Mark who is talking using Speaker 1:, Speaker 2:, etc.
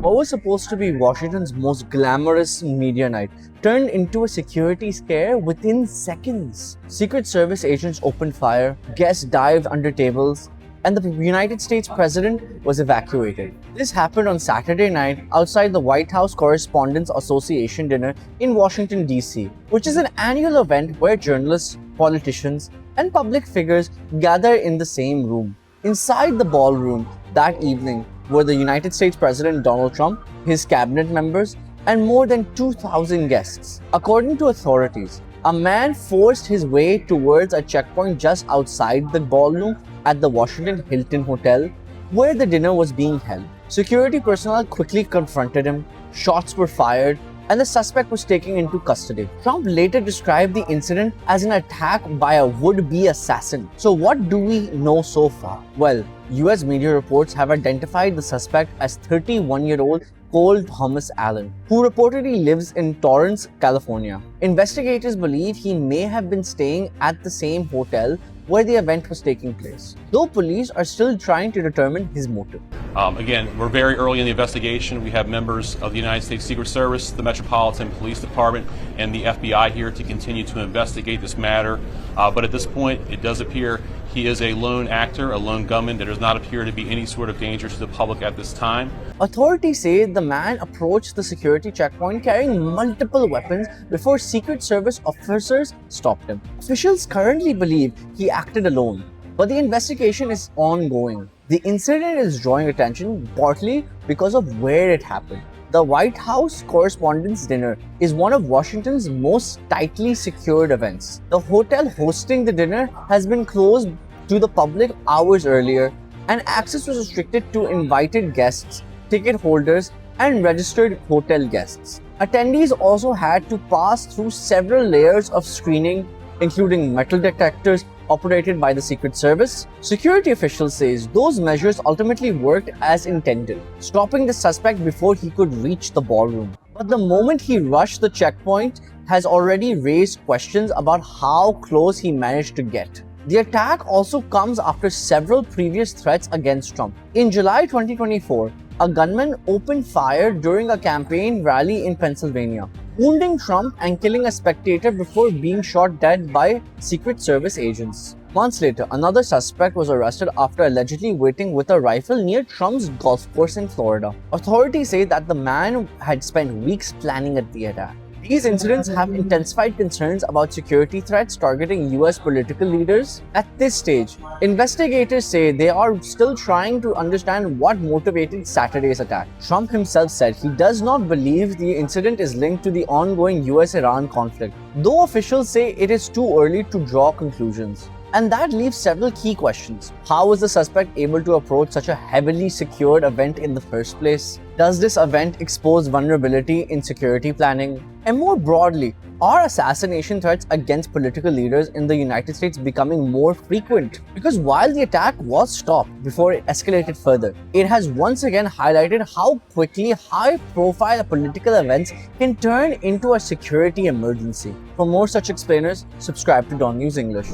Speaker 1: What was supposed to be Washington's most glamorous media night turned into a security scare within seconds. Secret Service agents opened fire, guests dived under tables, and the United States president was evacuated. This happened on Saturday night outside the White House Correspondents Association dinner in Washington, D.C., which is an annual event where journalists, politicians, and public figures gather in the same room. Inside the ballroom that evening were the United States President Donald Trump, his cabinet members, and more than 2,000 guests. According to authorities, a man forced his way towards a checkpoint just outside the ballroom at the Washington Hilton hotel where the dinner was being held. Security personnel quickly confronted him, shots were fired, and the suspect was taken into custody. Trump later described the incident as an attack by a would-be assassin. So what do we know so far? Well, US media reports have identified the suspect as 31-year-old Cole Thomas Allen, who reportedly lives in Torrance, California. Investigators believe he may have been staying at the same hotel where the event was taking place, though police are still trying to determine his motive.
Speaker 2: Again, we're very early in the investigation. We have members of the United States Secret Service, the Metropolitan Police Department, and the FBI here to continue to investigate this matter. But at this point, it does appear he is a lone actor, a lone gunman. There does not appear to be any sort of danger to the public at this time.
Speaker 1: Authorities say the man approached the security checkpoint carrying multiple weapons before Secret Service officers stopped him. Officials currently believe he acted alone, but the investigation is ongoing. The incident is drawing attention partly because of where it happened. The White House Correspondents' Dinner is one of Washington's most tightly secured events. The hotel hosting the dinner has been closed to the public hours earlier, and access was restricted to invited guests, ticket holders, and registered hotel guests. Attendees also had to pass through several layers of screening, including metal detectors operated by the Secret Service. Security officials say those measures ultimately worked as intended, stopping the suspect before he could reach the ballroom. But the moment he rushed the checkpoint has already raised questions about how close he managed to get. The attack also comes after several previous threats against Trump. In July 2024, a gunman opened fire during a campaign rally in Pennsylvania, wounding Trump and killing a spectator before being shot dead by Secret Service agents. Months later, another suspect was arrested after allegedly waiting with a rifle near Trump's golf course in Florida. Authorities say that the man had spent weeks planning at the attack. These incidents have intensified concerns about security threats targeting US political leaders. At this stage, investigators say they are still trying to understand what motivated Saturday's attack. Trump himself said he does not believe the incident is linked to the ongoing US-Iran conflict, though officials say it is too early to draw conclusions. And that leaves several key questions. How was the suspect able to approach such a heavily secured event in the first place? Does this event expose vulnerability in security planning? And more broadly, are assassination threats against political leaders in the United States becoming more frequent? Because while the attack was stopped before it escalated further, it has once again highlighted how quickly high-profile political events can turn into a security emergency. For more such explainers, subscribe to DawnNews English.